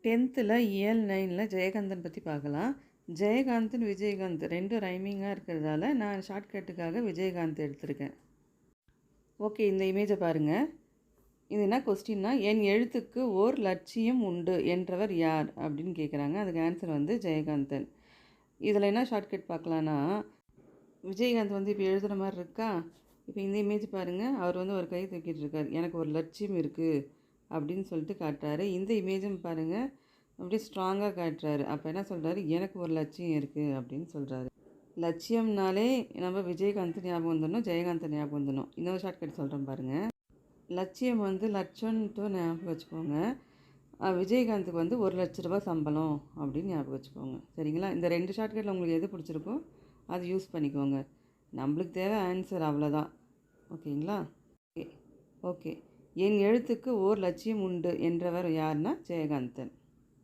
10th இயல் 9 ஜெயகாந்தன் பற்றி பார்க்கலாம். ஜெயகாந்த், விஜயகாந்த் 2 ரைமிங்காக இருக்கிறதால நான் ஷார்ட்கட்டுக்காக விஜயகாந்த் எடுத்திருக்கேன். ஓகே, இந்த இமேஜை பாருங்கள். இது என்ன கொஸ்டின்னா, என் எழுத்துக்கு ஓர் லட்சியம் உண்டு என்றவர் யார் அப்படின்னு கேட்குறாங்க. அதுக்கு ஆன்சர் வந்து ஜெயகாந்தன். இதில் என்ன ஷார்ட்கட் பார்க்கலான்னா, விஜயகாந்த் இப்போ எழுதுகிற மாதிரி இருக்கா. இப்போ இந்த இமேஜ் பாருங்கள். அவர் ஒரு கை தூக்கிட்டு இருக்கார். எனக்கு ஒரு லட்சியம் இருக்குது அப்படின்னு சொல்லிட்டு காட்டுறாரு. இந்த இமேஜும் பாருங்கள், அப்படியே ஸ்ட்ராங்காக காட்டுறாரு. அப்போ என்ன சொல்கிறாரு, எனக்கு ஒரு லட்சியம் இருக்குது அப்படின்னு சொல்கிறாரு. லட்சியம்னாலே நம்ம விஜயகாந்த் ஞாபகம் வந்துடணும், ஜெயகாந்த் ஞாபகம் வந்துடணும். இன்னொரு ஷார்ட்கட் சொல்கிறேன் பாருங்கள். லட்சியம் லட்சம்ன்ட்டு ஞாபகம் வச்சுக்கோங்க. விஜயகாந்துக்கு 1,00,000 ரூபா சம்பளம் அப்படின்னு ஞாபகம் வச்சுக்கோங்க. சரிங்களா? இந்த 2 ஷார்ட்கட்டில் உங்களுக்கு எது பிடிச்சிருக்கோ அது யூஸ் பண்ணிக்கோங்க. நம்மளுக்கு தேவை ஆன்சர், அவ்வளோதான். ஓகேங்களா? ஓகே. என் எழுத்துக்கு ஓர் லட்சியம் உண்டு என்றவர் யாருன்னா ஜெயகாந்தன்.